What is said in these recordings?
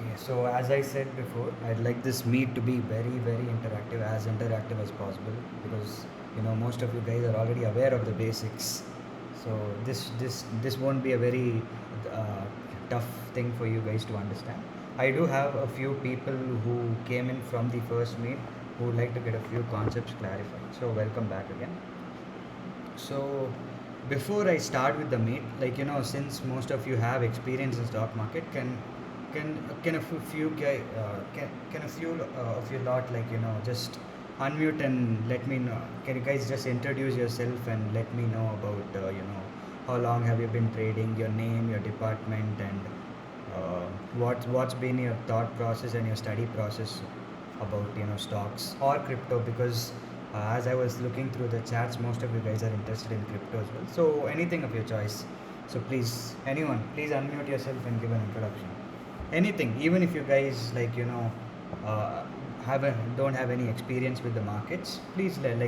Okay, so as I said before, I'd like this meet to be very, very interactive, as interactive as possible, because most of you guys are already aware of the basics. So this won't be a very uh, tough thing for you guys to understand. I do have a few people who came in from the first meet who would like to get a few concepts clarified. So welcome back again. So before I start with the meet, since most of you have experience in stock market, can a few guy can a few of you lot just unmute and let me know. Can you guys just introduce yourself and let me know about how long have you been trading, your name, your department, and what's been your thought process and your study process about stocks or crypto, because as I was looking through the chats, most of you guys are interested in crypto as well. So anything of your choice. So please, anyone, please unmute yourself and give an introduction. Anything, even if you guys uh, don't have any experience with the markets, please why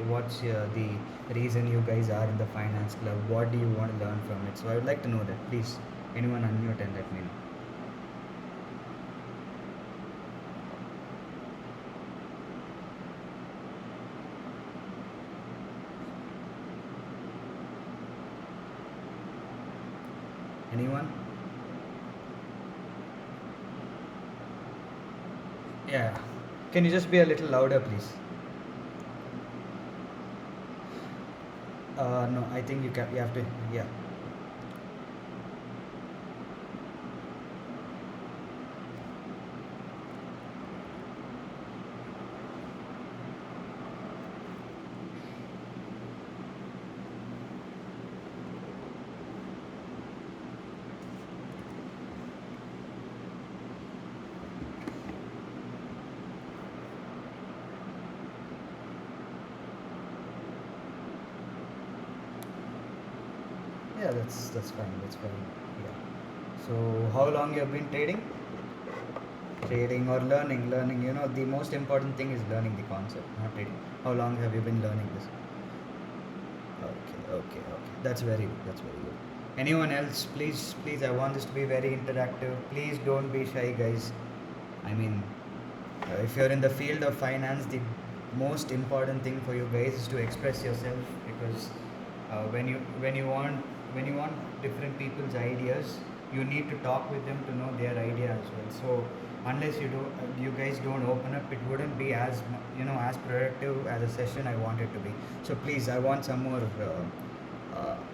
what's the reason you guys are in the finance club? What do you want to learn from it? So I would like to know that. Please, anyone unmute and let me know. Anyone? Yeah. Can you just be a little louder, please? No, I think you can. You have to. Yeah. Yeah, that's fine. That's fine. Yeah. So how long you have been trading? Trading or learning. The most important thing is learning the concept, not trading. How long have you been learning this? Okay. That's very good. That's very good. Anyone else? Please. I want this to be very interactive. Please don't be shy, guys. I mean, if you're in the field of finance, the most important thing for you guys is to express yourself, because when you want different people's ideas, you need to talk with them to know their idea as well. So unless you guys don't open up, it wouldn't be as productive as a session I want it to be. So please, I want some more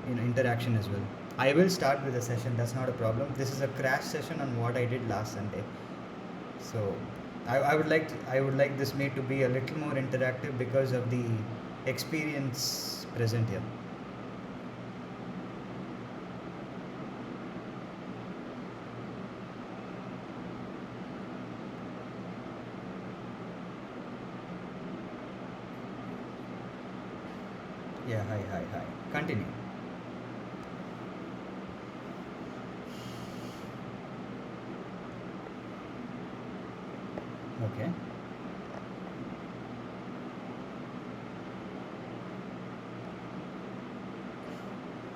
interaction as well. I will start with a session. That's not a problem. This is a crash session on what I did last Sunday. So I would like this meet to be a little more interactive because of the experience present here. Yeah, hi. Continue. Okay.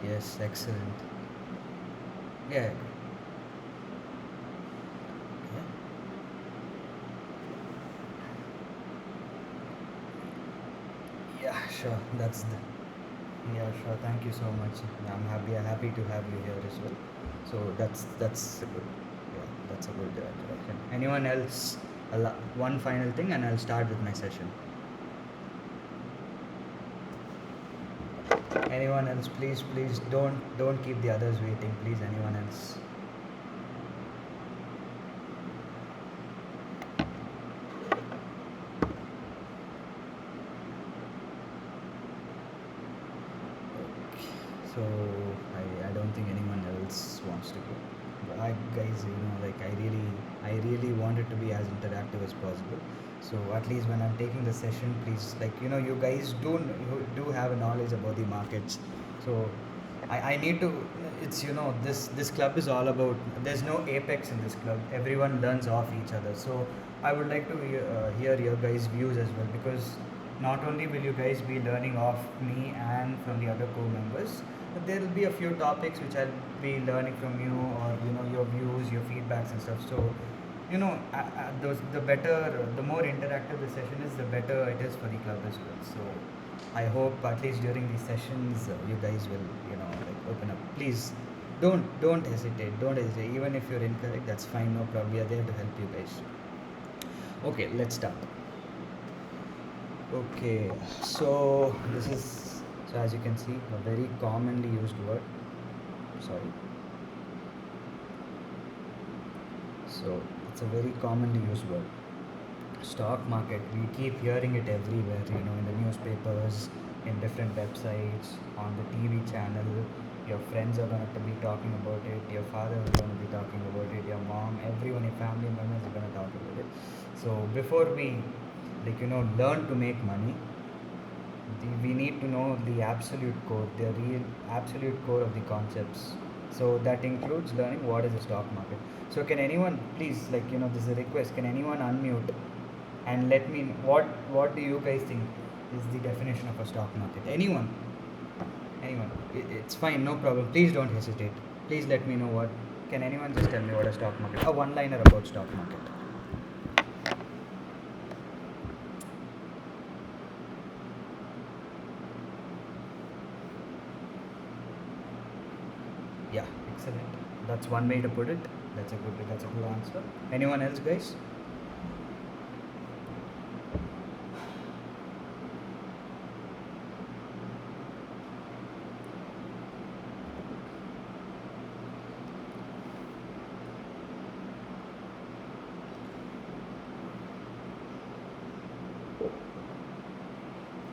Yes, excellent. Yeah. Yeah, yeah, sure. Yeah, sure. Thank you so much. I'm happy to have you here as well. So that's a good, yeah, that's a good direction. Anyone else? One final thing, and I'll start with my session. Anyone else? Please don't keep the others waiting. Please, anyone else? Okay. So I don't think anyone else wants to go. But guys, I really want it to be as interactive as possible. So at least when I'm taking the session, please, you guys do have a knowledge about the markets. So I need to. It's this club is all about. There's no apex in this club. Everyone learns off each other. So I would like to hear your guys' views as well, because not only will you guys be learning off me and from the other co-members, there will be a few topics which I'll be learning from you, or your views, your feedbacks and stuff. So the better, the more interactive the session is, the better it is for the club as well. So I hope at least during these sessions, you guys will like open up. Please don't hesitate. Even if you're incorrect, that's fine, no problem. We are there to help you guys. Okay, let's start. Okay, so this is, so as you can see, a very commonly used word. Sorry. So it's a very commonly used word. Stock market. We keep hearing it everywhere. In the newspapers, in different websites, on the TV channel. Your friends are going to be talking about it. Your father is going to be talking about it. Your mom, everyone, your family members are going to talk about it. So before we, learn to make money, we need to know the absolute core, the real absolute core of the concepts. So that includes learning what is the stock market. So can anyone please, this is a request, can anyone unmute and let me know what do you guys think is the definition of a stock market? Anyone? It's fine, no problem. Please don't hesitate. Please let me know what. Can anyone just tell me what a stock market? A one-liner about stock market. Yeah, excellent. That's one way to put it. That's a good answer. Anyone else, guys?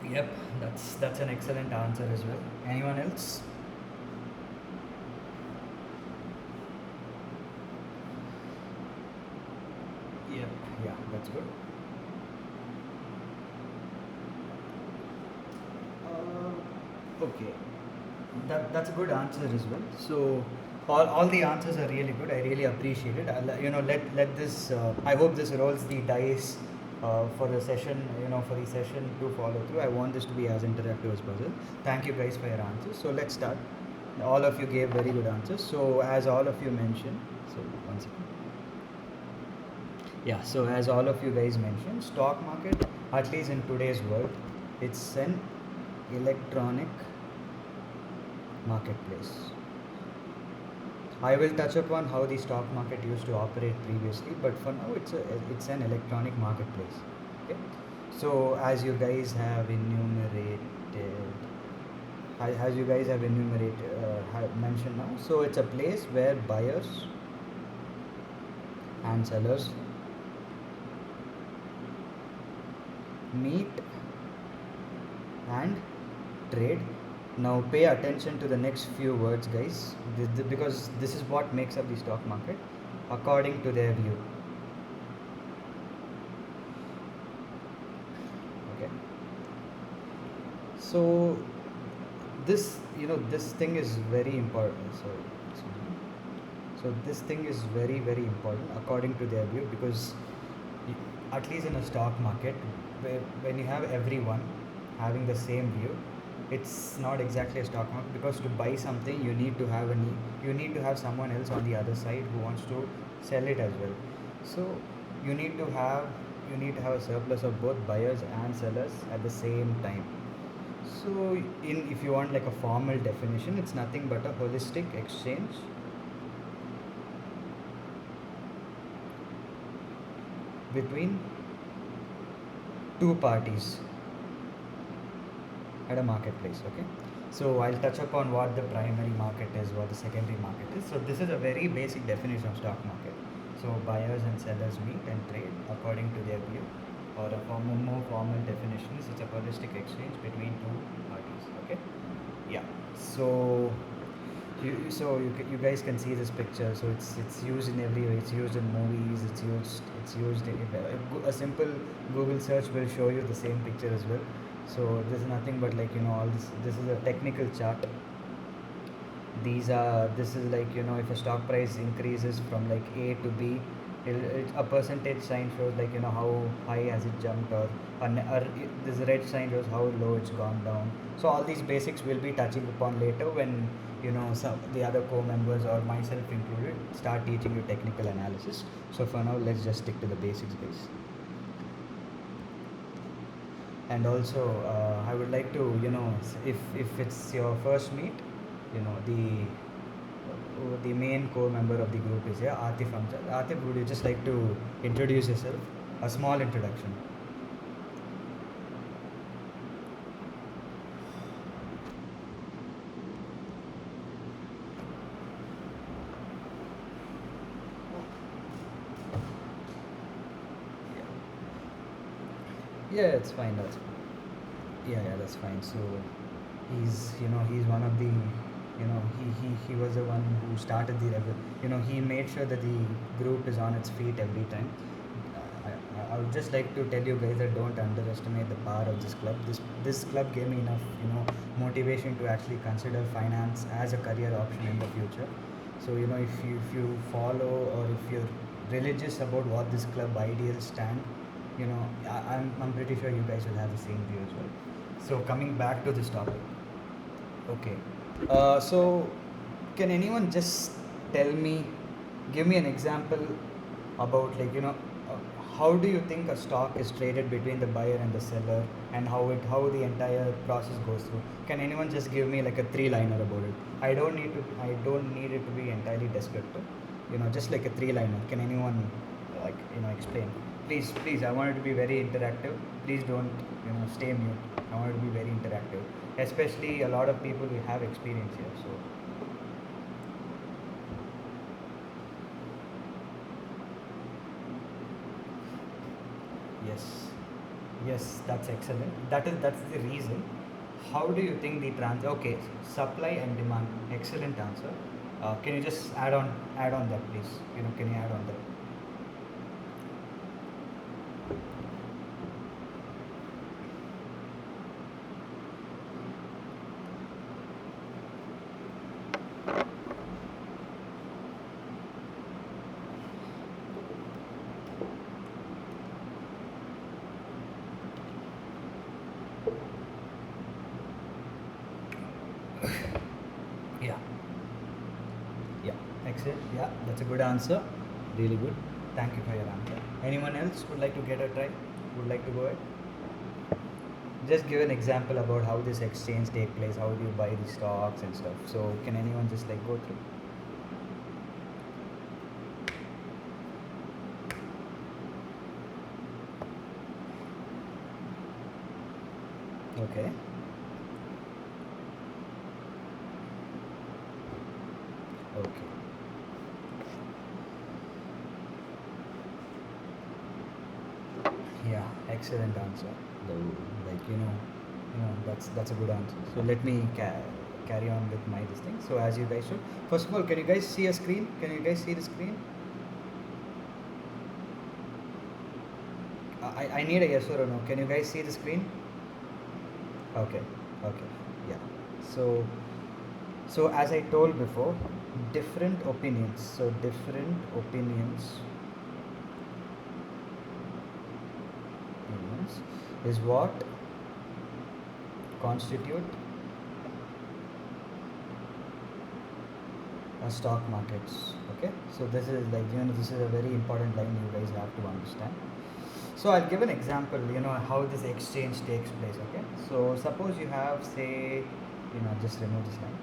Yep, that's an excellent answer as well. Anyone else? Yep. Yeah, that's good. Okay, that's a good answer as well. So all the answers are really good. I really appreciate it. Let this. I hope this rolls the dice for the session. For the session to follow through. I want this to be as interactive as possible. Thank you guys for your answers. So let's start. All of you gave very good answers. So as all of you mentioned, so one second. Yeah. So as all of you guys mentioned, stock market, at least in today's world, it's an electronic marketplace. I will touch upon how the stock market used to operate previously, but for now it's an electronic marketplace. Okay. So as you guys have have mentioned now, so it's a place where buyers and sellers meet and trade. Now pay attention to the next few words, guys, because this is what makes up the stock market according to their view. Okay. So this thing is very important. So this thing is very very important according to their view, because at least in a stock market, when you have everyone having the same view, it's not exactly a stock market, because to buy something you need to have someone else on the other side who wants to sell it as well. So you need to have a surplus of both buyers and sellers at the same time. So if you want like a formal definition, it's nothing but a holistic exchange between two parties at a marketplace. Okay, so I'll touch upon what the primary market is, what the secondary market is. So this is a very basic definition of stock market. So buyers and sellers meet and trade according to their view, or a more formal definition is it's a holistic exchange between two parties. Okay, yeah. So you guys can see this picture. So it's used in every way. It's used in movies. It's used in a simple Google search will show you the same picture as well. So this is nothing but all this is a technical chart. This is if a stock price increases from like A to B, A percentage sign shows like how high has it jumped, or this red sign shows how low it's gone down. So all these basics will be touching upon later when some the other co-members or myself included start teaching you technical analysis. So for now, let's just stick to the basics, guys. And also, I would like to if it's your first meet, the main core member of the group is here, Atif Amjad. Atif, would you just like to introduce yourself? A small introduction. Yeah, it's fine. That's fine. Yeah, that's fine. So he's one of the, he was the one who started the rebel. He made sure that the group is on its feet every time. I would just like to tell you guys that don't underestimate the power of this club. This club gave me enough, motivation to actually consider finance as a career option in the future. So if you follow, or if you're religious about what this club ideals stand, I'm pretty sure you guys will have the same view as well. So coming back to this topic, okay. So can anyone just tell me, give me an example about how do you think a stock is traded between the buyer and the seller, and how the entire process goes through? Can anyone just give me like a three-liner about it? I don't need it to be entirely descriptive. Just like a three-liner. Can anyone explain? Please, I want it to be very interactive. Please don't stay mute. I want it to be very interactive. Especially a lot of people who have experience here. So yes, yes, that's excellent. That's the reason. How do you think the okay, supply and demand? Excellent answer. Can you just add on that, please? Can you add on that? Yeah, yeah, excellent. Yeah, that's a good answer. Really good. Thank you for your answer. Anyone else would like to get a try? Would like to go ahead? Just give an example about how this exchange take place. How do you buy the stocks and stuff? So can anyone just go through? Okay. Okay. Yeah, excellent answer. The- Like that's a good answer. So let me carry on with my this thing. So as you guys should. First of all, can you guys see a screen? Can you guys see the screen? I need a yes or a no. Can you guys see the screen? Okay. Okay. Yeah. So as I told before, different opinions. So different opinions is what constitute stock markets. Okay, so this is this is a very important line you guys have to understand. So I'll give an example, how this exchange takes place. Okay, so suppose you have, say, just remove this line.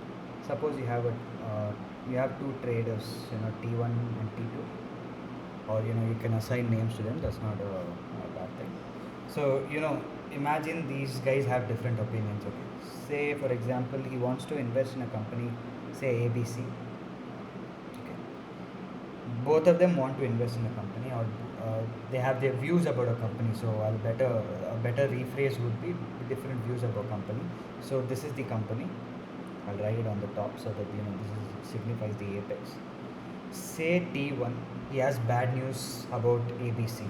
Suppose you have two traders, T1 and T2, or you can assign names to them. That's not a bad thing. So imagine these guys have different opinions. Okay, say for example he wants to invest in a company, say ABC. Okay, both of them want to invest in a company, or they have their views about a company. So a better rephrase would be different views about company. So this is the company. I'll write it on the top so that signifies the apex. Say T1, he has bad news about ABC.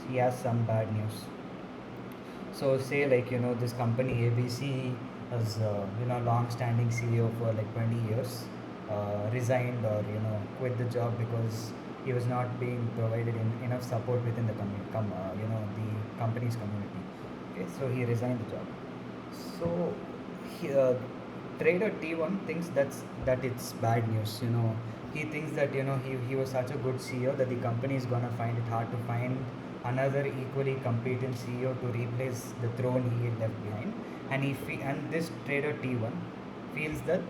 He has some bad news. So say this company ABC has long-standing CEO for like 20 years, resigned or quit the job because he was not being provided enough support within the the company's community. Okay, so he resigned the job. So he, trader T1 thinks that it's bad news. He thinks that he was such a good CEO that the company is gonna find it hard to find another equally competent CEO to replace the throne he had left behind, and and this trader T1 feels that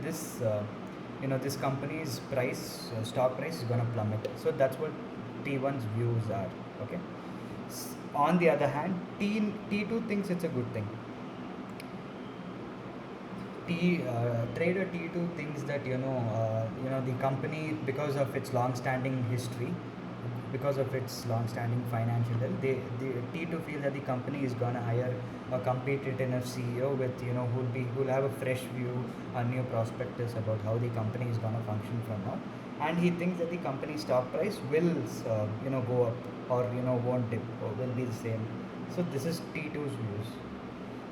this this company's stock price is gonna plummet. So that's what T1's views are. Okay. On the other hand, T2 thinks it's a good thing. Trader T2 thinks that the company, because of its long-standing history, because of its long-standing financial health, the T2 feels that the company is gonna hire a competent enough CEO with who'll have a fresh view, a new prospectus about how the company is gonna function from now, and he thinks that the company stock price will go up, or won't dip, or will be the same. So this is T2's views.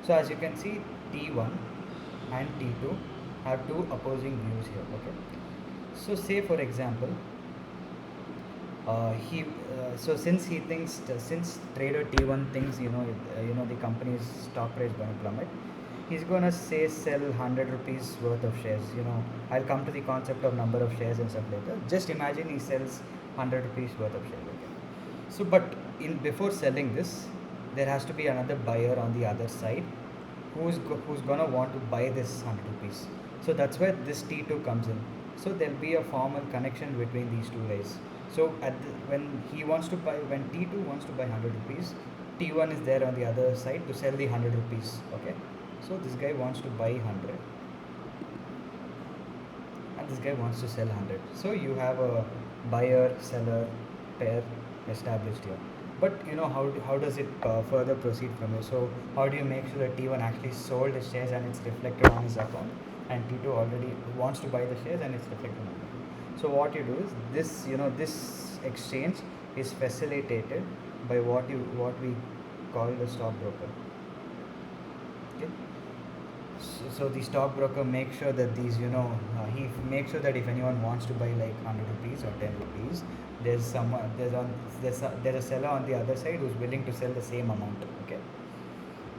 So as you can see, T1 and T2 have two opposing views here. Okay. So say for example, he so since he thinks since trader T1 thinks the company's stock price going to plummet, he's going to say sell 100 rupees worth of shares. I'll come to the concept of number of shares and stuff later. Just imagine he sells 100 rupees worth of shares. Okay. So but in before selling this, there has to be another buyer on the other side who's gonna want to buy this 100 rupees. So that's where this T2 comes in. So there'll be a formal connection between these two guys. So when T2 wants to buy 100 rupees, T1 is there on the other side to sell the 100 rupees. Okay. So this guy wants to buy 100 and this guy wants to sell 100. So you have a buyer seller pair established here. But how does it further proceed from here? So how do you make sure that T1 actually sold his shares and it's reflected on his account, and T2 already wants to buy the shares and it's reflected on his account? So what you do is this exchange is facilitated by what we call the stockbroker. Okay. So the stockbroker makes sure that he makes sure that if anyone wants to buy like 100 rupees or 10 rupees, there's a seller on the other side who's willing to sell the same amount. Okay.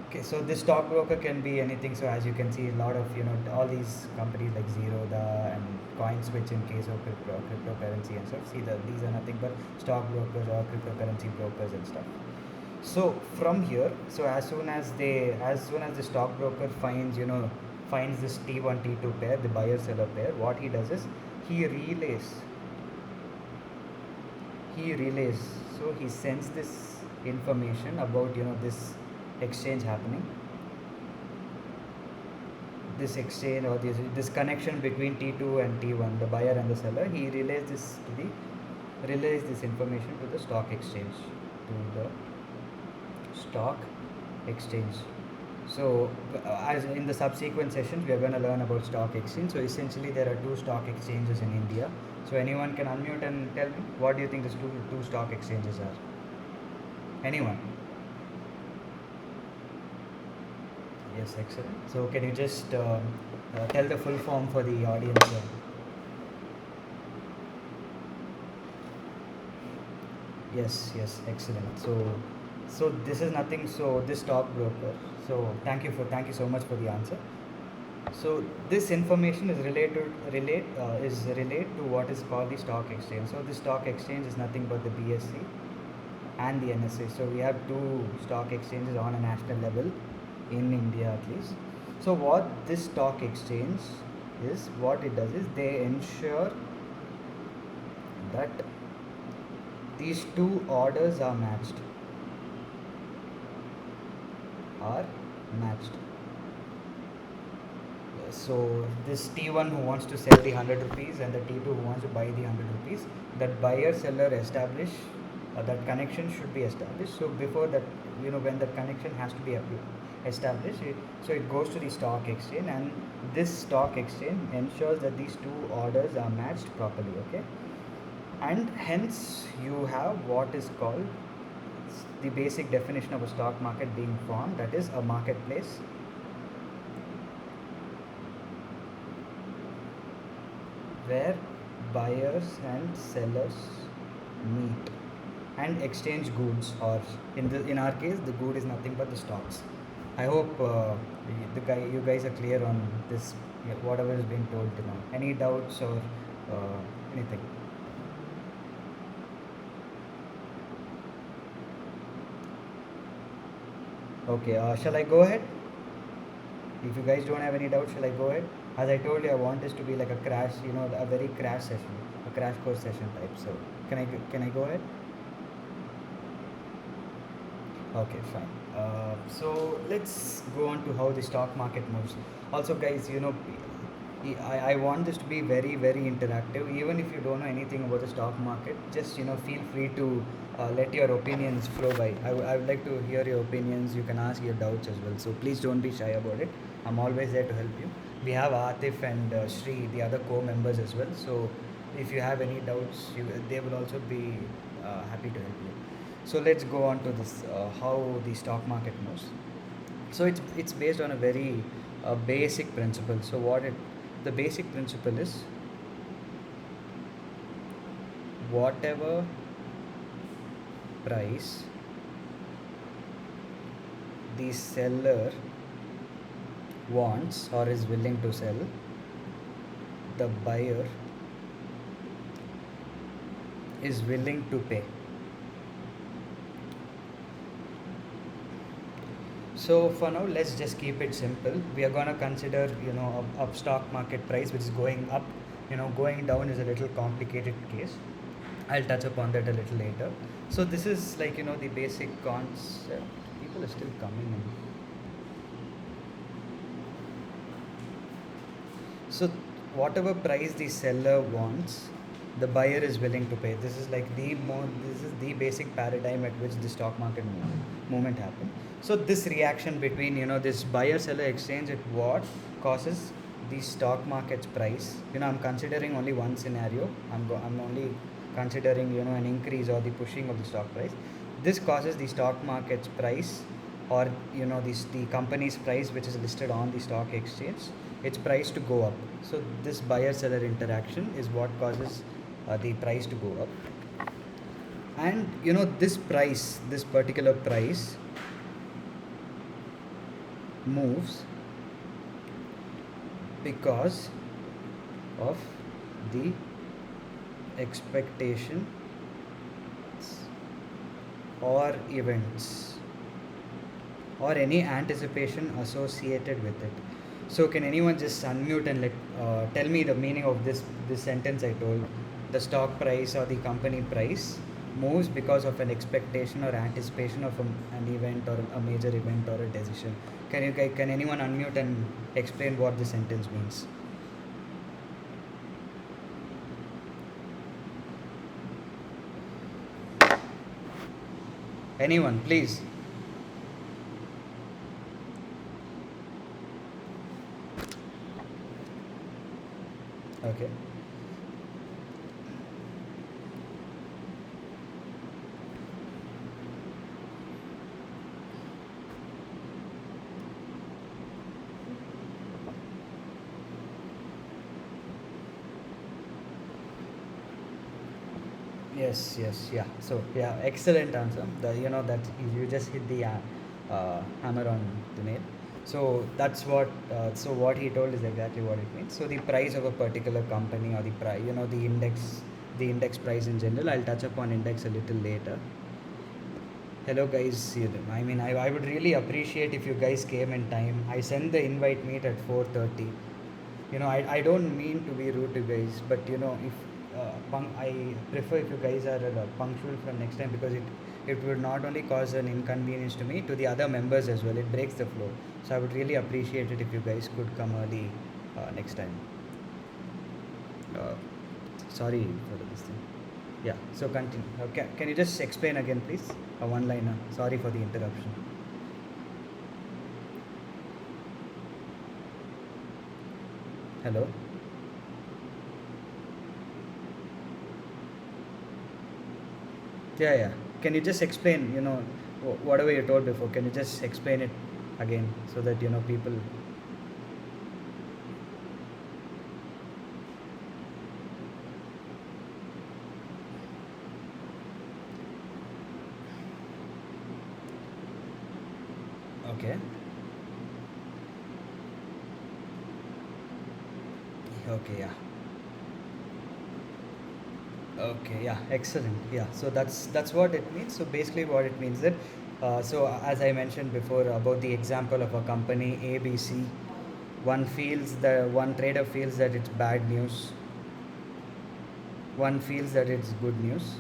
Okay, so this stockbroker can be anything. So as you can see, a lot of all these companies like Zerodha and CoinSwitch in case of cryptocurrency and stuff. See that these are nothing but stockbrokers or cryptocurrency brokers and stuff. So from here, so as soon as the stockbroker finds this T1 T2 pair, the buyer seller pair, what he does is he relays relays so he sends this information about this exchange happening, this exchange, or this connection between T2 and T1, the buyer and the seller. He relays this information to the stock exchange, to the stock exchange. So as in the subsequent sessions we are going to learn about stock exchange. So essentially there are two stock exchanges in India. So anyone can unmute and tell me, what do you think these two stock exchanges are? Anyone? Yes, excellent. So can you just tell the full form for the audience? Yes, excellent. So this is nothing. So this stockbroker. So thank you so much for the answer. So this information is relate to what is called the stock exchange. So the stock exchange is nothing but the BSE and the NSE. So we have two stock exchanges on a national level in India at least. So what this stock exchange is, what it does is they ensure that these two orders are matched. So this T1 who wants to sell the 100 rupees and the T2 who wants to buy the 100 rupees, that buyer seller establish that connection should be established. So before that, when that connection has to be established, so it goes to the stock exchange, and this stock exchange ensures that these two orders are matched properly. Okay, and hence you have what is called the basic definition of a stock market being formed, that is a marketplace where buyers and sellers meet and exchange goods, or in our case the good is nothing but the stocks. I hope you guys are clear on this, yeah, whatever is being told till now. Any doubts or anything? Okay, shall I go ahead? If you guys don't have any doubts, shall I go ahead? As I told you, I want this to be like a crash, a very crash session, a crash course session type. So can I go ahead? Okay, fine. So let's go on to how the stock market moves. Also, guys, I want this to be very, very interactive. Even if you don't know anything about the stock market, just feel free to let your opinions flow by. I would like to hear your opinions. You can ask your doubts as well. So please don't be shy about it. I'm always there to help you. We have Atif and Shri, the other co-members as well. So if you have any doubts, they will also be happy to help you. So let's go on to this, how the stock market moves. So it's based on a very basic principle. So the basic principle is, whatever price the seller wants or is willing to sell, the buyer is willing to pay. So for now, let's just keep it simple. We are gonna consider, a stock market price which is going up. Going down is a little complicated case. I'll touch upon that a little later. So this is like, the basic concept. People are still coming in. So whatever price the seller wants, the buyer is willing to pay. This is the basic paradigm at which the stock market movement happens. So this reaction between, this buyer seller exchange, it what causes the stock market's price. I'm considering only one scenario. I'm only considering, an increase or the pushing of the stock price. This causes the stock market's price, or the company's price which is listed on the stock exchange, its price to go up. So this buyer seller interaction is what causes the price to go up. And this particular price moves because of the expectation or events or any anticipation associated with it. So can anyone just unmute and tell me the meaning of this sentence I told? The stock price or the company price moves because of an expectation or anticipation of an event or a major event or a decision. Can anyone unmute and explain what this sentence means? Anyone, please. Okay. Yes, yes, yeah. So yeah, excellent answer. That you just hit the hammer on the nail. So that's what. So what he told is exactly what it means. So the price of a particular company, or the price, the index price in general. I'll touch upon index a little later. Hello guys. I mean, I would really appreciate if you guys came in time. I sent the invite meet at 4:30. I don't mean to be rude to you guys, but if I prefer if you guys are punctual from next time, because it would not only cause an inconvenience to me, to the other members as well. It breaks the flow. So I would really appreciate it if you guys could come early next time. Uh, Sorry for this thing. Yeah. So continue. Can you just explain again, please? A one-liner. Sorry for the interruption. Hello. Yeah, yeah. Can you just explain, whatever you told before, can you just explain it again so that, people. Okay. Okay. Yeah. Okay, yeah, excellent. Yeah, so that's what it means. So basically, what it means that, as I mentioned before about the example of a company ABC, one trader feels that it's bad news, one feels that it's good news.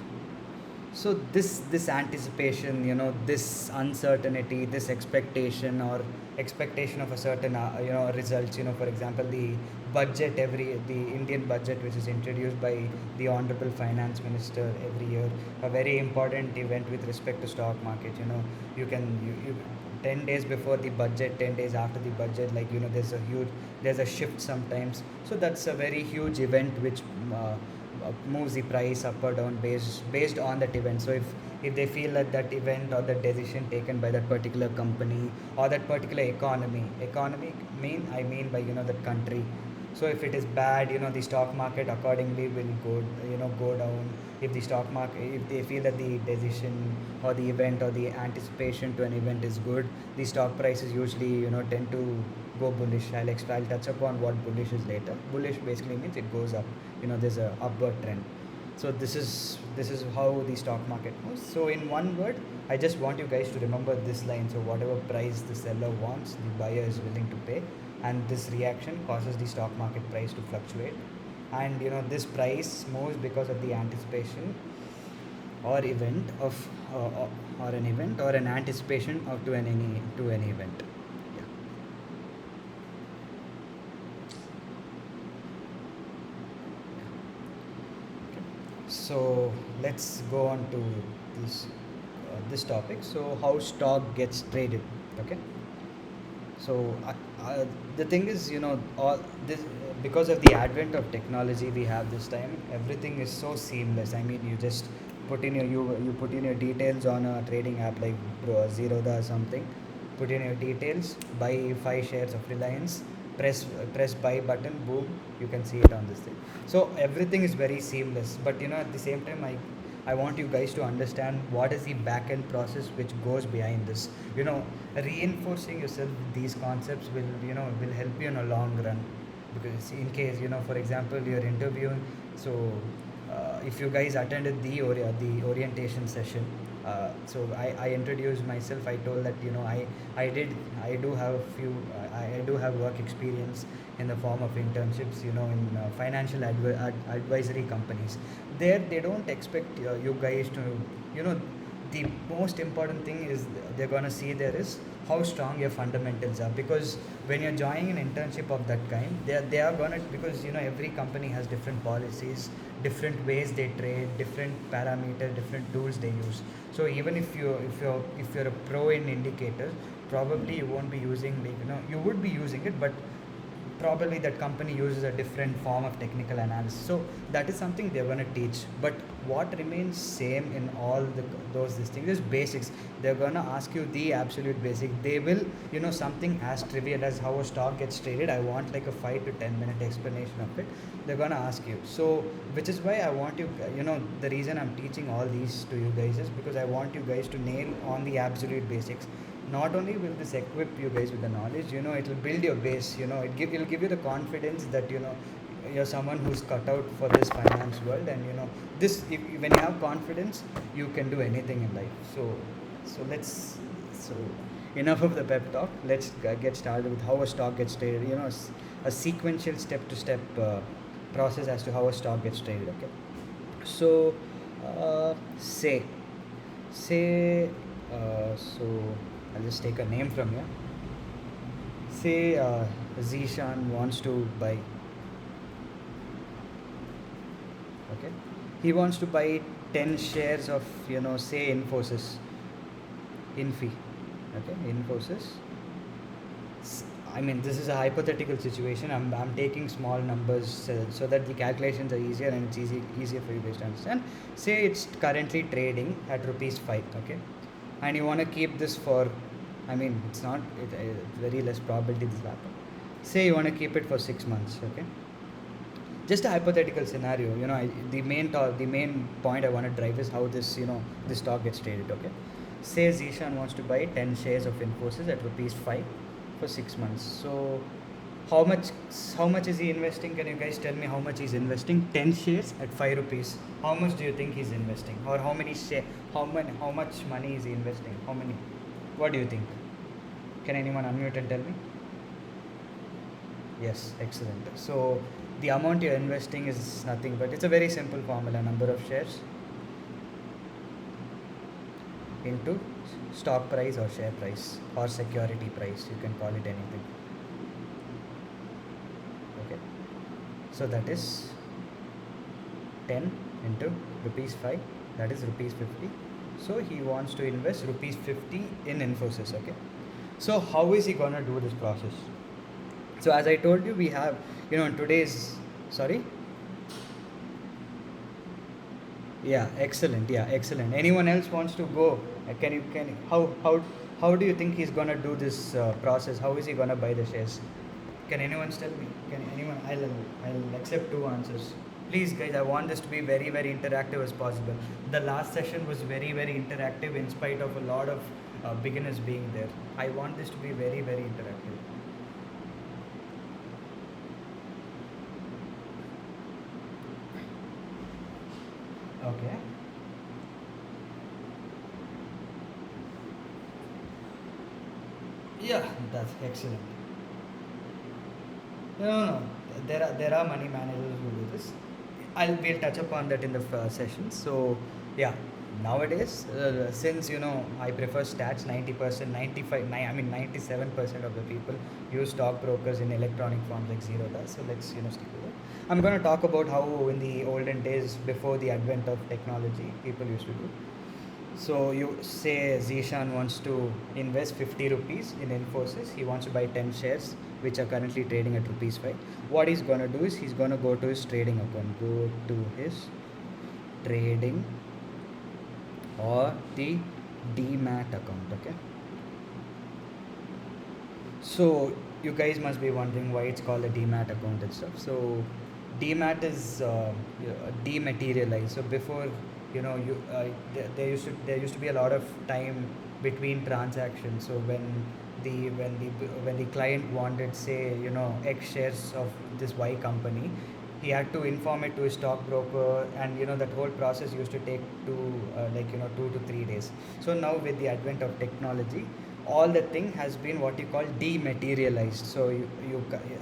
So this anticipation, this uncertainty, this expectation or expectation of a certain results, for example, the Indian budget, which is introduced by the honorable finance minister every year, a very important event with respect to stock market. You can you 10 days before the budget, 10 days after the budget, like, there's a shift sometimes. So that's a very huge event which moves the price up or down based on that event. So if they feel that that event or that decision taken by that particular company or that particular economy mean by that country. So if it is bad, the stock market accordingly will go down. If the stock market, if they feel that the decision or the event or the anticipation to an event is good, the stock prices usually tend to go bullish. I'll touch upon what bullish is later. Bullish basically means it goes up. There's a upward trend. So this is how the stock market moves. So in one word, I just want you guys to remember this line. So whatever price the seller wants, the buyer is willing to pay, and this reaction causes the stock market price to fluctuate. And this price moves because of the anticipation or event of or an event or an anticipation of to any event. Yeah. So let's go on to this topic. So how stock gets traded? Okay. So the thing is, all this because of the advent of technology we have this time, everything is so seamless. I mean, you just you put in your details on a trading app like Zerodha or something. Put in your details, buy 5 shares of Reliance, press buy button, boom, you can see it on this thing. So everything is very seamless. But at the same time, I want you guys to understand what is the back end process which goes behind this. Reinforcing yourself with these concepts will help you in a long run. Because in case, for example, you're interviewing. So if you guys attended the orientation session, so I introduced myself. I told that I did I do have a few I do have work experience in the form of internships, in financial advisory companies. There they don't expect you guys to, you know the most important thing is they're gonna see there is how strong your fundamentals are. Because when you're joining an internship of that kind, they are gonna, because every company has different policies, different ways they trade, different parameters, different tools they use. So even if you're a pro in indicators, probably you won't be using, like, you would be using it, but probably that company uses a different form of technical analysis. So that is something they're going to teach. But what remains same in all those these things is basics. They're going to ask you the absolute basic. They will, something as trivial as how a stock gets traded. I want like a 5 to 10 minute explanation of it. They're going to ask you. So which is why I want you, the reason I'm teaching all these to you guys is because I want you guys to nail on the absolute basics. Not only will this equip you guys with the knowledge, it will build your base. It'll give you the confidence that you're someone who's cut out for this finance world. And this when you have confidence, you can do anything in life. So enough of the pep talk. Let's get started with how a stock gets traded. A sequential step to step process as to how a stock gets traded. Okay. So say so I'll just take a name from here. Say Zishan wants to buy. Okay, he wants to buy 10 shares of, say Infosys, Infi. Okay, Infosys. I mean, this is a hypothetical situation. I'm taking small numbers so that the calculations are easier and it's easier for you guys to understand. Say it's currently trading at rupees 5. Okay, and you want to keep this for, I mean, it's very less probability this will happen. Say you want to keep it for 6 months. Okay, just a hypothetical scenario. The main point I want to drive is how this stock gets traded. Okay, say Zishan wants to buy 10 shares of Infosys at rupees 5 for 6 months. So how much how much is he investing? Can you guys tell me how much he's investing? 10 shares at 5 rupees. How much do you think he's investing? Or how much money is he investing? How many? What do you think? Can anyone unmute and tell me? Yes, excellent. So the amount you're investing is nothing but it's a very simple formula, number of shares into stock price or share price or security price, you can call it anything. Okay, so that is 10 into rupees 5, that is rupees 50. So he wants to invest rupees 50 in Infosys. Okay, so how is he gonna do this process? So as I told you, we have, in today's, sorry. Yeah, excellent. Yeah, excellent. Anyone else wants to go? How do you think he's gonna do this process? How is he gonna buy the shares? Can anyone tell me? Can anyone? I'll accept two answers. Please, guys. I want this to be very very interactive as possible. The last session was very very interactive in spite of a lot of beginners being there. I want this to be very very interactive. Okay. Yeah, that's excellent. No, no, no. There are money managers who do this. We'll touch upon that in the first session. So yeah, nowadays since I prefer stats, 90%, 95, I mean 97% of the people use stockbrokers in electronic forms like Zerodha. So let's stick with it. I'm going to talk about how in the olden days before the advent of technology people used to do. So you say Zishan wants to invest 50 rupees in Infosys. He wants to buy 10 shares, which are currently trading at rupees 5. What he's gonna do is he's gonna go to his trading account. Go to his trading or the demat account. Okay. So you guys must be wondering why it's called a demat account and stuff. So demat is dematerialized. So before there used to be a lot of time between transactions. So when the client wanted, say, X shares of this Y company, he had to inform it to his stockbroker, and that whole process used to take 2 to 3 days. So now with the advent of technology, all the thing has been what you call dematerialized. So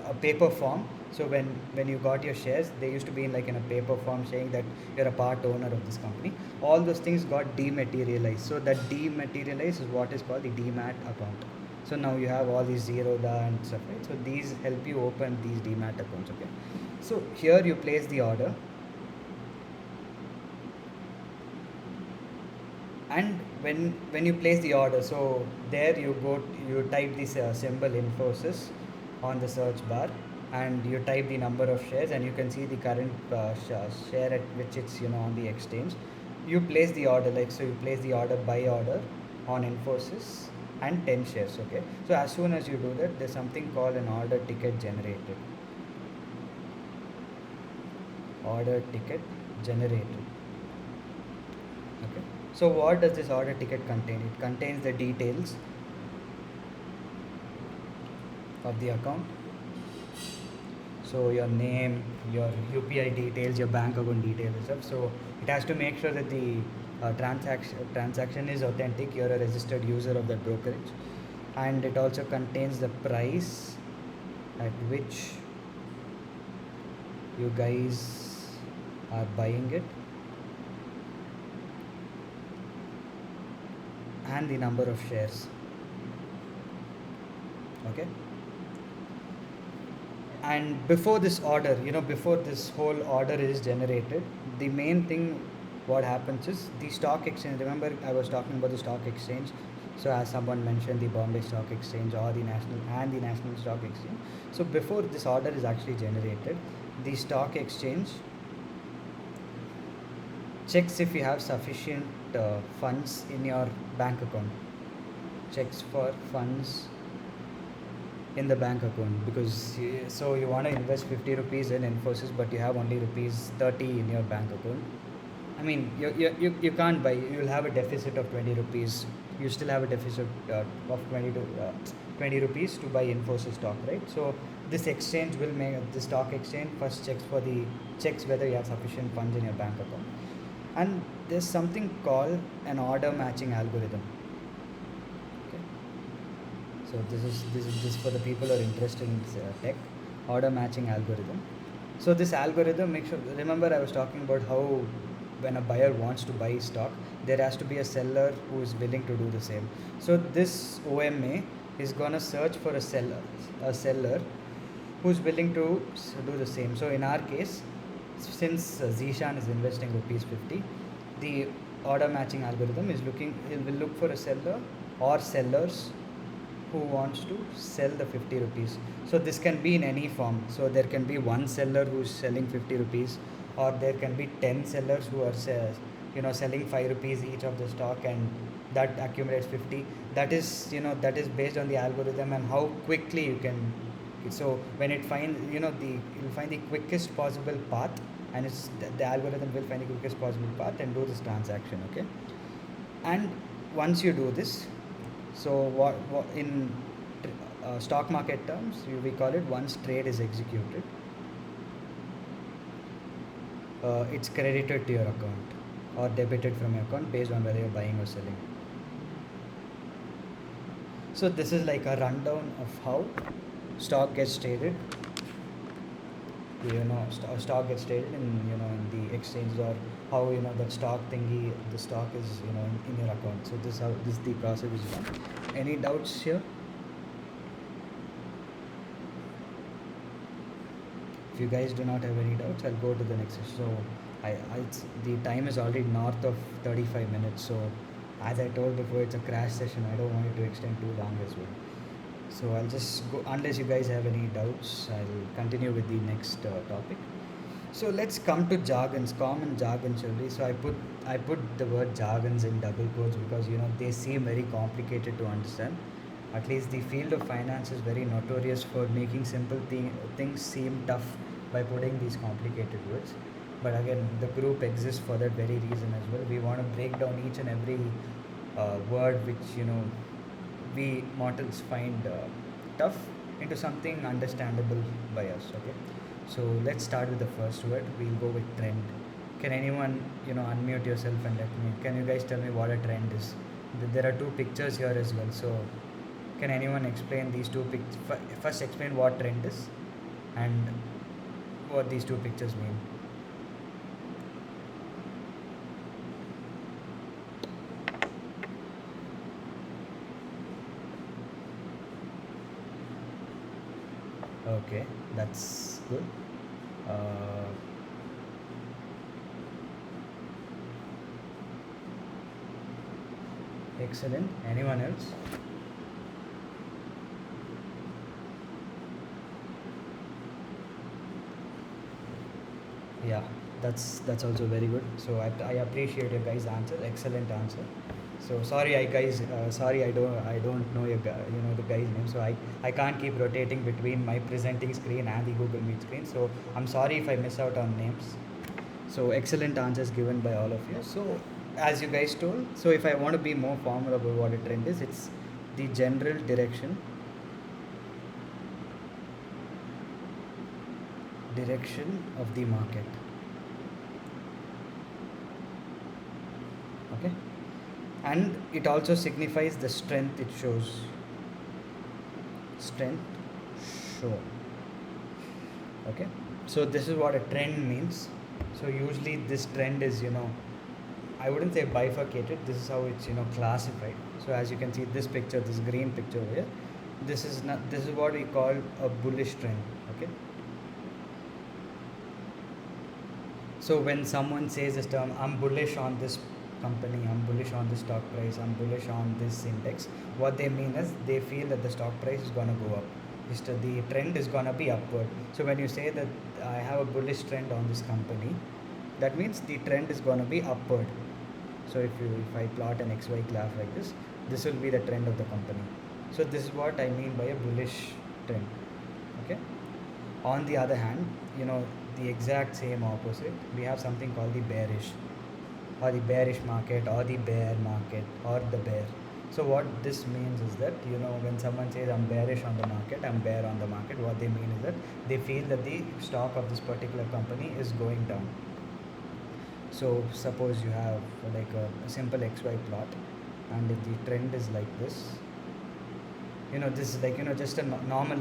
a paper form. So when you got your shares, they used to be in a paper form saying that you're a part owner of this company. All those things got dematerialized. So that dematerialized is what is called the demat account. So now you have all these Zerodha and stuff, right? So these help you open these demat accounts. Okay. So here you place the order, and when you place the order, so there you type this symbol Infosys on the search bar, and you type the number of shares, and you can see the current share at which it's on the exchange. You place the order, so you place the order buy order on Infosys and 10 shares. Okay, so as soon as you do that, there's something called an order ticket generated. Order ticket generated. Okay, so what does this order ticket contain? It contains the details of the account. So your name, your UPI details, your bank account details and stuff. So it has to make sure that the transaction is authentic. You're a registered user of that brokerage, and it also contains the price at which you guys are buying it, and the number of shares. Okay, and before this order, before this whole order is generated, the main thing what happens is the stock exchange. Remember I was talking about the stock exchange. So as someone mentioned, the Bombay Stock Exchange or the National Stock Exchange. So before this order is actually generated, the stock exchange checks if you have sufficient funds in your bank account. Checks for funds in the bank account, because so you want to invest 50 rupees in Infosys, but you have only rupees 30 in your bank account. I mean, you can't buy. You'll have a deficit of 20 rupees. You still have a deficit of 20 rupees to buy Infosys stock, right? So this exchange will make the stock exchange first checks whether you have sufficient funds in your bank account, and there's something called an order matching algorithm. Okay, so this is for the people who are interested in tech, order matching algorithm. So this algorithm makes sure. Remember, I was talking about how when a buyer wants to buy stock, there has to be a seller who is willing to do the same. So this OMA is gonna search for a seller who's willing to do the same. So in our case, since Zishan is investing rupees 50, the order matching algorithm is looking. It will look for a seller or sellers who wants to sell the 50 rupees. So this can be in any form. So there can be one seller who's selling 50 rupees, or there can be 10 sellers who are selling 5 rupees each of the stock, and that accumulates 50. That is based on the algorithm and how quickly you can. So when it finds you'll find the quickest possible path, and the algorithm will find the quickest possible path and do this transaction. Okay, and once you do this, so what in stock market terms, we call it, once trade is executed, it's credited to your account or debited from your account based on whether you're buying or selling. So this is like a rundown of how stock gets traded. Stock gets traded in the exchanges, or how that stock thingy, the stock is in your account. So this is the process is done. Any doubts here? If you guys do not have any doubts, I'll go to the next session. So the time is already north of 35 minutes. So as I told before, it's a crash session. I don't want it to extend too long as well. So I'll just go, unless you guys have any doubts, I'll continue with the next topic. So let's come to jargons, common jargons, shall we? So I put the word jargons in double quotes because they seem very complicated to understand. At least the field of finance is very notorious for making simple things seem tough by putting these complicated words. But again, the group exists for that very reason as well. We want to break down each and every word which we mortals find tough into something understandable by us. Okay, so let's start with the first word. We'll go with trend. Can anyone unmute yourself and let me? Can you guys tell me what a trend is? There are two pictures here as well. So can anyone explain these two pictures? First, explain what trend is and what these two pictures mean. Okay, that's good. Uh, Excellent. Anyone else? Yeah, that's also very good. So I appreciate your guys' answer. Excellent answer. So sorry, I don't know the guy's name. So I can't keep rotating between my presenting screen and the Google Meet screen. So I'm sorry if I miss out on names. So excellent answers given by all of you. So as you guys told, so if I want to be more formal about what a trend is, it's the general direction of the market. Okay, and it also signifies the strength it shows. Strength show. Okay, so this is what a trend means. So usually this trend is I wouldn't say bifurcated. This is how it's classified. So as you can see, this picture, this green picture over here, this is what we call a bullish trend. Okay, so when someone says this term, I'm bullish on this company, I'm bullish on the stock price, I'm bullish on this index, what they mean is they feel that the stock price is going to go up. The trend is going to be upward. So when you say that I have a bullish trend on this company, that means the trend is going to be upward. So if I plot an XY graph like this will be the trend of the company. So this is what I mean by a bullish trend. Okay. On the other hand, the exact same opposite, we have something called the bearish. or the bearish market or the bear market or the bear. So what this means is that, when someone says I'm bearish on the market, I'm bear on the market, what they mean is that they feel that the stock of this particular company is going down. So suppose you have like a simple XY plot, and if the trend is like this, this is like, just a normal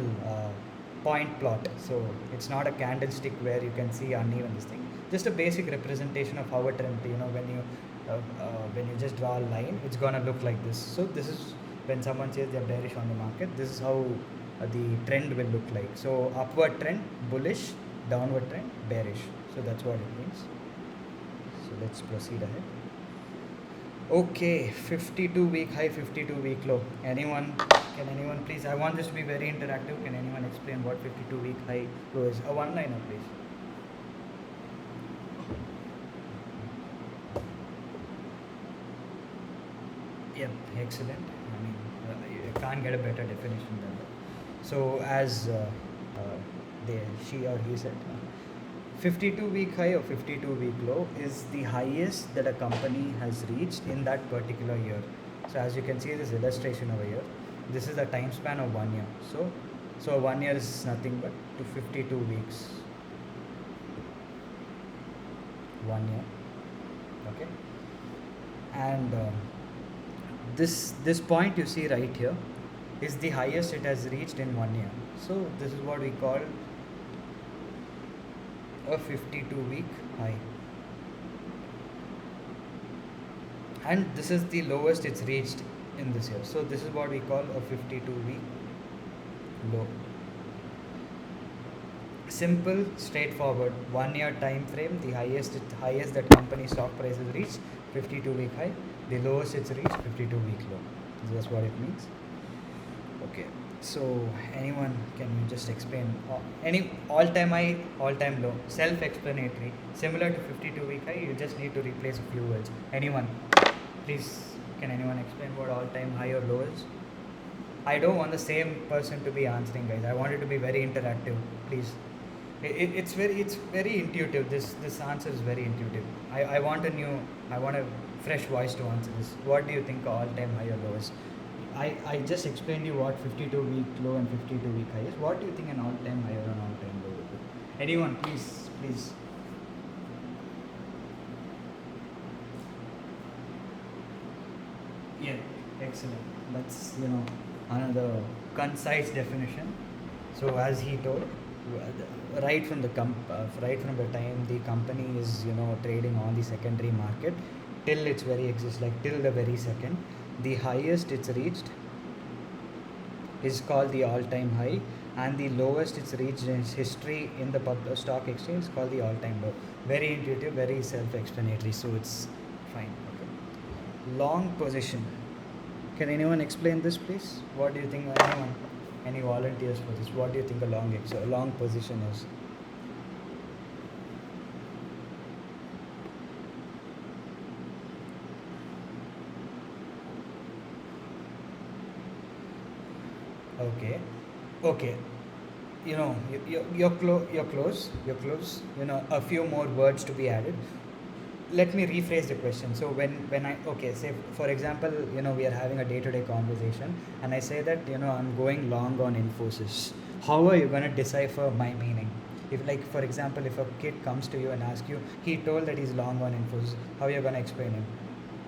point plot. So it's not a candlestick where you can see uneven this thing, just a basic representation of how a trend, when you just draw a line, it's gonna look like this. So this is when someone says they're bearish on the market, this is how the trend will look like. So upward trend bullish, downward trend bearish. So that's what it means. So let's proceed ahead. Okay, 52 week high, 52 week low. Can anyone please? I want this to be very interactive. Can anyone explain what 52 week high low is? A one liner, please. Yep, excellent. I mean, you can't get a better definition than that. So, as she or he said, 52 week high or 52 week low is the highest that a company has reached in that particular year. So as you can see this illustration over here, this is the time span of 1 year. So 1 year is nothing but to 52 weeks. 1 year, okay. And this point you see right here is the highest it has reached in 1 year. So this is what we call a 52 week high, and this is the lowest it's reached in this year. So this is what we call a 52 week low. Simple, straightforward, 1 year time frame, the highest that company stock price has reached 52 week high, the lowest it's reached 52 week low. That's what it means. Okay, so anyone can you just explain any all time high, all time low, self explanatory, similar to 52 week high, you just need to replace a few words. Anyone please, can anyone explain what all time high or low is? I don't want the same person to be answering, guys. I want it to be very interactive, please. It's very intuitive. This answer is very intuitive. I want a fresh voice to answer this. What do you think all time high or low is? I just explained you what 52 week low and 52 week high is. What do you think an all time high or an all time low would be? Anyone, please. Yeah, excellent. That's another concise definition. So as he told, right from the time the company is trading on the secondary market till its very exist, like till the very second, the highest it's reached is called the all-time high, and the lowest it's reached in its history in the stock exchange is called the all-time low. Very intuitive, very self-explanatory, so it's fine. Okay. Long position. Can anyone explain this, please? What do you think? Anyone? Any volunteers for this? What do you think a long position is? Okay. You're close. A few more words to be added. Let me rephrase the question. So when I say for example, we are having a day-to-day conversation, and I say that I'm going long on Infosys. How are you going to decipher my meaning? If, like, for example, if a kid comes to you and asks you, he told that he's long on Infosys, how are you going to explain him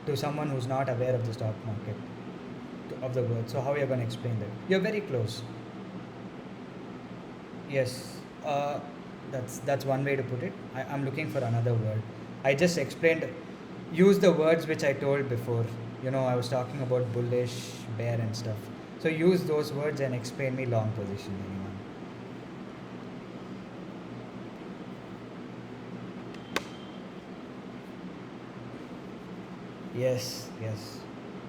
to someone who's not aware of the stock market, of the word? So how are you going to explain that? You're very close. Yes, that's one way to put it. I'm looking for another word. I just explained, use the words which I told before. I was talking about bullish, bear, and stuff. So use those words and explain me long position. Anyone? Yes.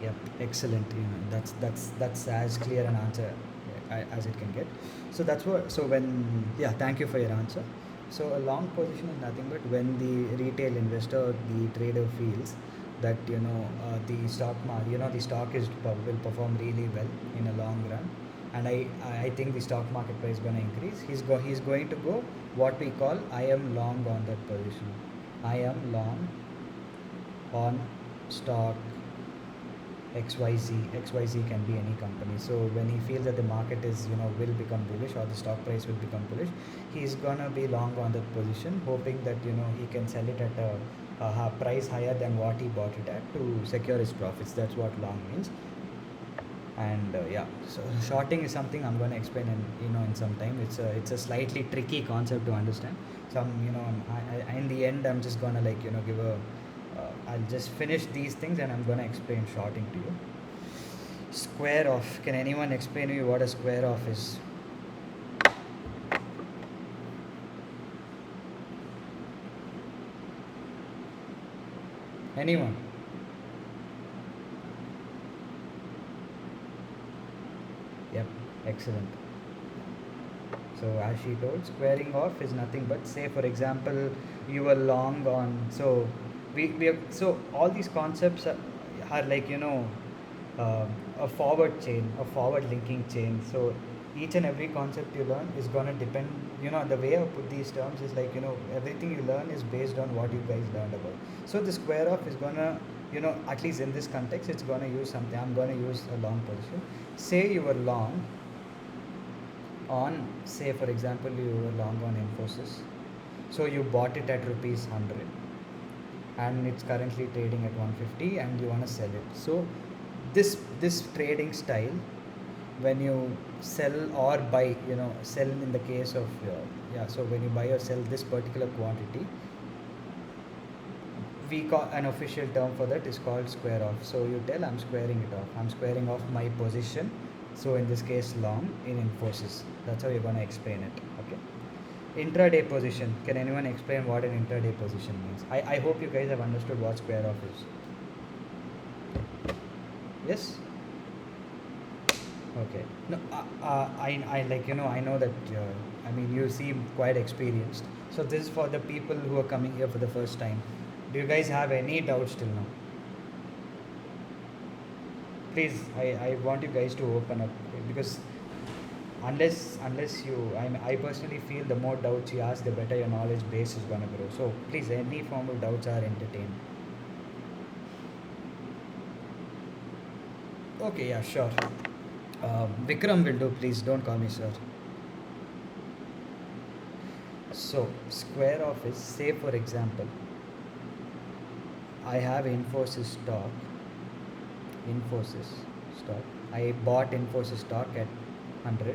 Yep. Excellent. That's as clear an answer as it can get. So that's what. So when yeah, thank you for your answer. So a long position is nothing but when the retail investor, the trader feels that the stock will perform really well in a long run, and I think the stock market price is going to increase. He's going to go what we call I am long on that position. I am long on stock XYZ. XYZ can be any company. So when he feels that the market is, will become bullish or the stock price will become bullish, he's gonna be long on that position, hoping that he can sell it at a price higher than what he bought it at to secure his profits. That's what long means. And yeah, so shorting is something I'm going to explain in some time. It's a slightly tricky concept to understand. So in the end I'm just going to give a I'll just finish these things and I'm going to explain shorting to you. Square off, can anyone explain to me what a square off is? Anyone? Yep, excellent. So as she told, squaring off is nothing but, say for example, you were long on. So we have, so all these concepts are like a forward chain, a forward linking chain. So each and every concept you learn is gonna depend. The way I put these terms is like everything you learn is based on what you guys learned about. So the square off is gonna at least in this context it's gonna use something. I'm gonna use a long position. Say you were long on, say for example you were long on Infosys, so you bought it at rupees 100 and it's currently trading at 150 and you want to sell it. So this trading style, when you sell or buy, sell in the case of so when you buy or sell this particular quantity, we call an official term for that is called square off. So you tell, I'm squaring it off, I'm squaring off my position. So in this case long in Infosys, that's how you're going to explain it. Okay. Intraday position, can anyone explain what an intraday position means? I hope you guys have understood what square off is. Yes. Okay. No, I like I know that I mean you seem quite experienced. So this is for the people who are coming here for the first time. Do you guys have any doubts till now? Please, I want you guys to open up, because unless I personally feel the more doubts you ask, the better your knowledge base is gonna grow. So please, any form of doubts are entertained. Okay, yeah, sure. Vikram will do. Please don't call me sir. So square off is, say for example, I have Infosys stock. Infosys stock. I bought Infosys stock at 100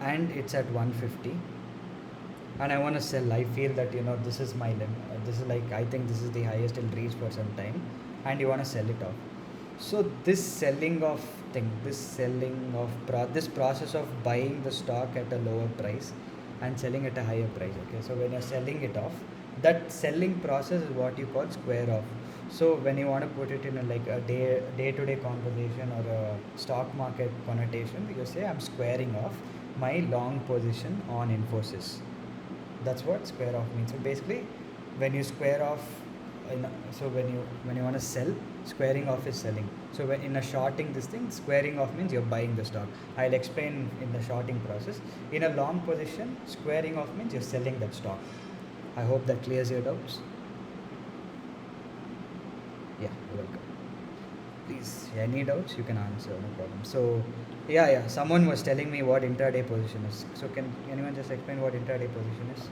and it's at 150 and I want to sell. I feel that this is my limit. This is like, I think this is the highest it'll reach for some time, and you want to sell it off. So this selling of thing, this process of buying the stock at a lower price and selling at a higher price. Okay, so when you're selling it off, that selling process is what you call square off. So when you want to put it in a day-to-day conversation or a stock market connotation, you say I'm squaring off my long position on Infosys. That's what square off means. So basically, when you square off, so when you want to sell, squaring off is selling. So when in a shorting this thing, squaring off means you're buying the stock. I'll explain in the shorting process. In a long position, squaring off means you're selling that stock. I hope that clears your doubts. Yeah, you're welcome. Please, any doubts you can answer, no problem. So yeah, someone was telling me what intraday position is. So can anyone just explain what intraday position is?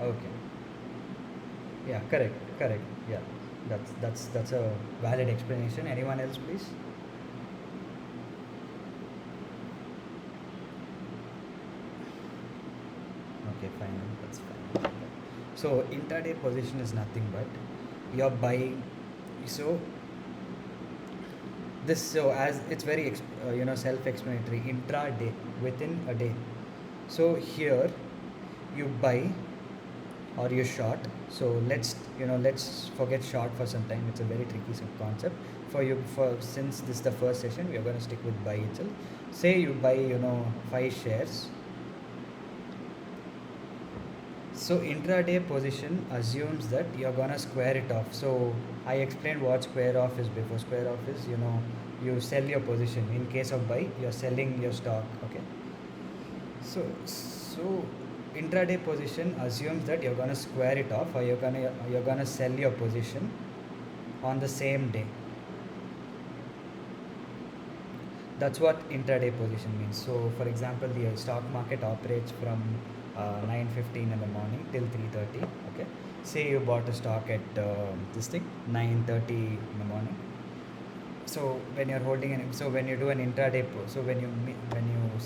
Okay. Yeah, correct. Yeah, that's a valid explanation. Anyone else, please? Okay, fine. That's fine. So intraday position is nothing but you're buying. So as it's very self-explanatory. Intraday, within a day. So here you buy or you short. So let's forget short for some time. It's a very tricky concept for you. For since this is the first session, we are going to stick with buy itself. Say you buy 5 shares So intraday position assumes that you're gonna square it off. So I explained what square off is before. Square off is, you sell your position. In case of buy, you're selling your stock. Okay. So intraday position assumes that you're gonna square it off, or you're gonna sell your position on the same day. That's what intraday position means. So, for example, the stock market operates from 9:15 in the morning till 3:30. Okay, say you bought a stock at this thing 9:30 in the morning. So when you're holding so when you do an intraday, so when you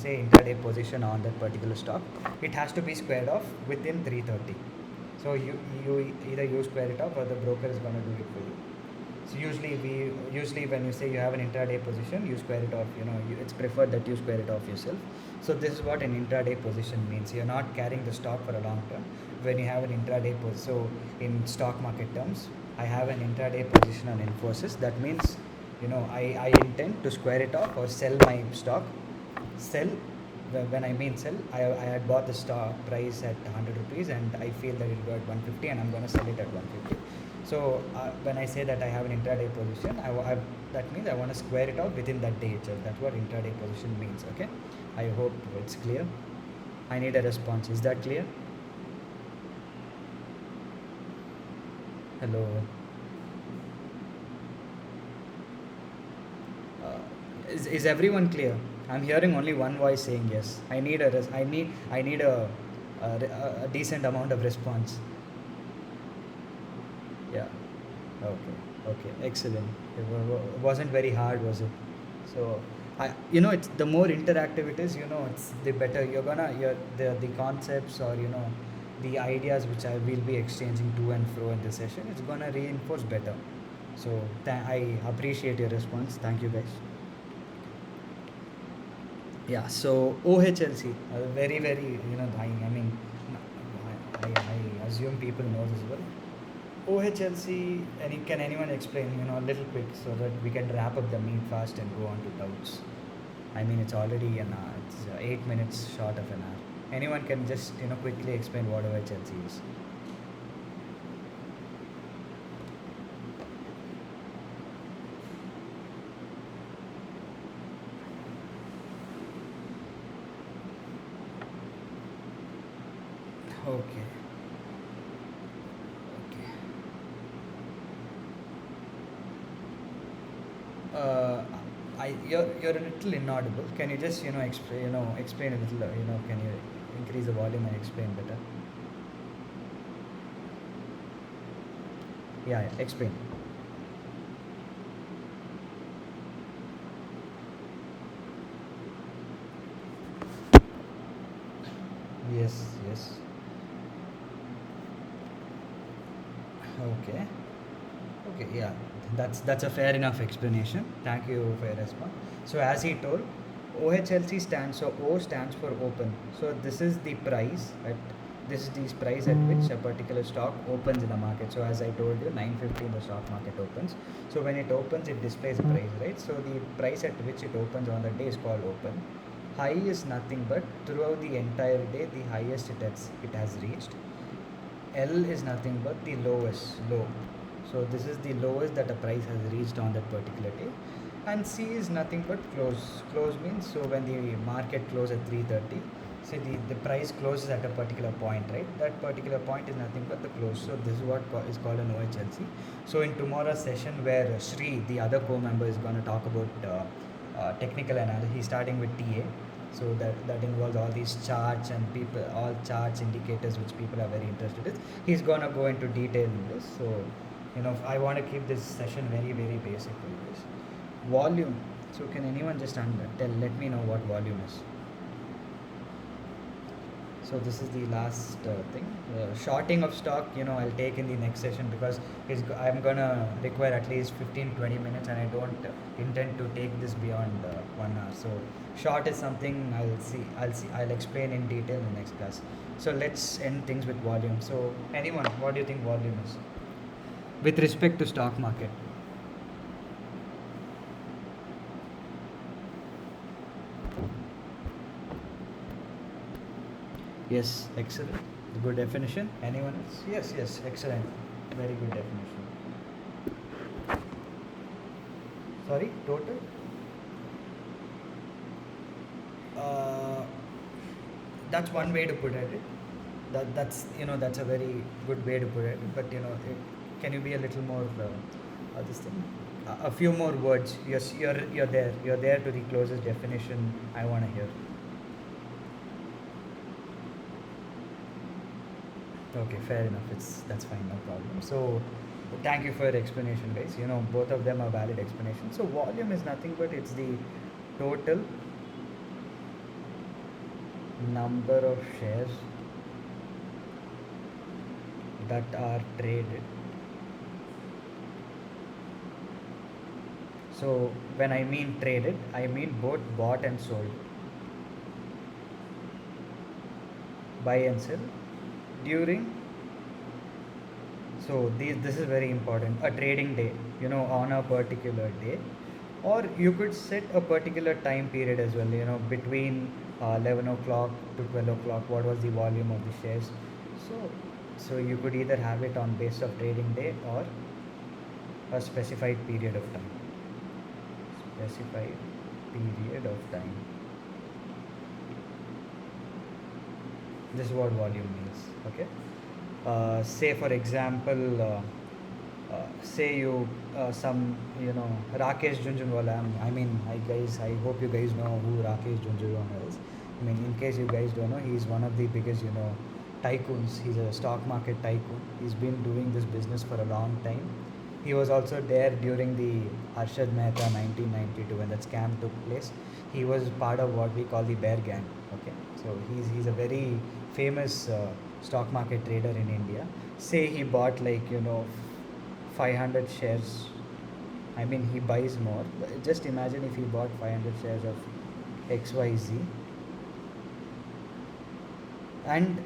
say intraday position on that particular stock, it has to be squared off within 3:30. So you either you square it off or the broker is going to do it for you. So usually when you say you have an intraday position, you square it off. It's preferred that you square it off yourself. So this is what an intraday position means. You're not carrying the stock for a long term. When you have an intraday position, so in stock market terms, I have an intraday position on Infosys. That means, I intend to square it off or sell my stock. Sell, when I mean sell, I had bought the stock price at 100 rupees and I feel that it got 150 and I'm going to sell it at 150. So when I say that I have an intraday position, that means I want to square it off within that day itself. That's what intraday position means. Okay, I hope it's clear. I need a response. Is that clear? Hello. Is everyone clear? I'm hearing only one voice saying yes. I need a decent amount of response. Yeah. Okay. Okay. Excellent. It wasn't very hard, was it? So, it's the more interactive it is, it's the better the concepts, or the ideas which I will be exchanging to and fro in this session. It's gonna reinforce better. So, I appreciate your response. Thank you, guys. Yeah. So OHLC, very very I mean, I assume people know this well. OHLC, can anyone explain, a little quick so that we can wrap up the meet fast and go on to doubts? I mean, it's already an hour. It's 8 minutes short of an hour. Anyone can just, quickly explain what OHLC is? Okay. Okay. Uh, you're a little inaudible. Can you just, explain a little, can you increase the volume and explain better? Yeah, yeah, explain. Yes, yes. Okay. Okay, yeah, that's a fair enough explanation. Thank you for your response. So as he told, OHLC stands, so O stands for open. So this is the price at which a particular stock opens in the market. So as I told you, 9:15 the stock market opens. So when it opens, it displays a price, right? So the price at which it opens on the day is called open. High is nothing but throughout the entire day, the highest it has reached. L is nothing but the lowest low. So this is the lowest that a price has reached on that particular day. And C is nothing but close. Close means, so when the market closes at 3:30, say the price closes at a particular point, right? That particular point is nothing but the close. So this is what is called an OHLC. So in tomorrow's session, where Shri, the other co-member, is going to talk about technical analysis, he's starting with TA. So that involves all these charts and all charts, indicators which people are very interested in. He's gonna go into detail in this. So, I want to keep this session very very basic for you guys. Volume. So can anyone just let me know what volume is? So this is the last thing. Shorting of stock, I'll take in the next session, because I'm gonna require at least 15-20 minutes, and I don't intend to take this beyond 1 hour. So short is something I'll explain in detail in the next class. So let's end things with volume. So anyone, what do you think volume is with respect to stock market? Yes, excellent. Good definition. Anyone else? Yes, yes, excellent. Very good definition. Sorry, total? Uh, that's one way to put it. That's that's a very good way to put it. But can you be a little more this thing? A few more words. Yes, you're there. You're there to the closest definition I want to hear. Okay, fair enough. That's fine, no problem. So, thank you for your explanation, guys. Both of them are valid explanations. So, volume is nothing but it's the total number of shares that are traded. So, when I mean traded, I mean both bought and sold, buy and sell during. So, this is very important. A trading day, on a particular day, or you could set a particular time period as well, between 11 o'clock to 12 o'clock, what was the volume of the shares. So, you could either have it on base of trading day or a specified period of time. Specified period of time. This is what volume means. Okay. Say for example, say you some Rakesh Jhunjhunwala. I mean, I hope you guys know who Rakesh Jhunjhunwala is. I mean, in case you guys don't know, he's one of the biggest tycoons. He's a stock market tycoon. He's been doing this business for a long time. He was also there during the Harshad Mehta 1992 when that scam took place. He was part of what we call the Bear Gang. Okay, so he's a very famous stock market trader in India. Say he bought 500 shares. I mean, he buys more. Just imagine if he bought 500 shares of XYZ, and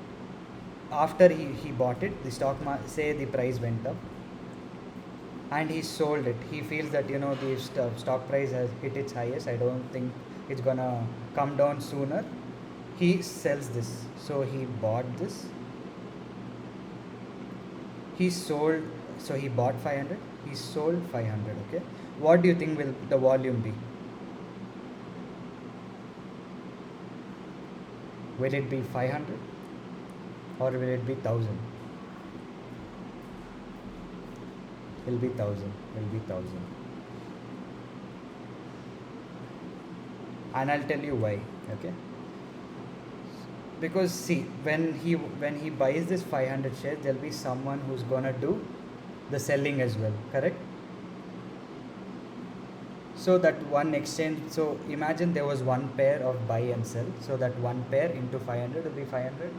after he bought it, the say the price went up, and he sold it. He feels that the stock price has hit its highest. I don't think it's gonna come down sooner. He sells this. So he bought this. He sold. So he bought 500. He sold 500. Okay. What do you think will the volume be? Will it be 500 or will it be 1000? Will be 1000. Will be 1000. And I'll tell you why. Okay. Because see, when he buys this 500 shares, there'll be someone who's gonna do the selling as well. Correct. So that one exchange. So imagine there was one pair of buy and sell. So that one pair into 500 will be 500.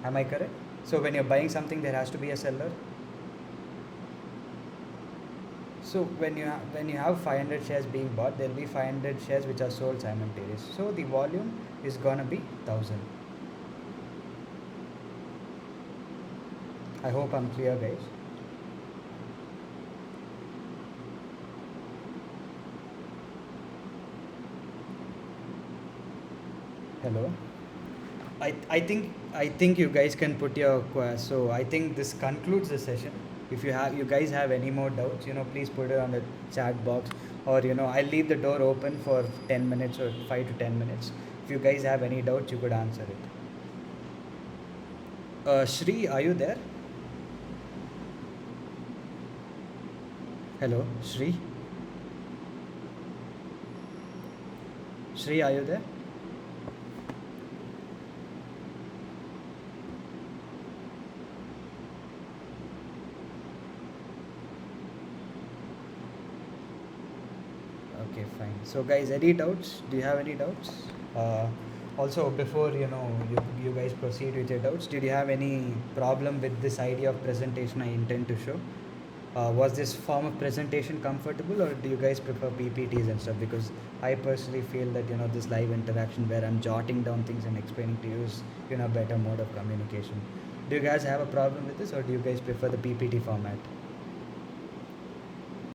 Am I correct? So when you're buying something, there has to be a seller. So when you have 500 shares being bought, there will be 500 shares which are sold simultaneously. So the volume is gonna be 1000. I hope I'm clear, guys. Hello. I think you guys can put your so I think this concludes the session. If you guys have any more doubts, please put it on the chat box, or I'll leave the door open for 10 minutes or 5 to 10 minutes. If you guys have any doubts, you could answer it. Shri, are you there? Hello, Shri. Shri, are you there? Okay, fine. So, guys, any doubts? Do you have any doubts? Uh, Also, before you guys proceed with your doubts, did you have any problem with this idea of presentation I intend to show? Was this form of presentation comfortable, or do you guys prefer PPTs and stuff? Because I personally feel that this live interaction where I'm jotting down things and explaining to you is a better mode of communication. Do you guys have a problem with this, or do you guys prefer the PPT format?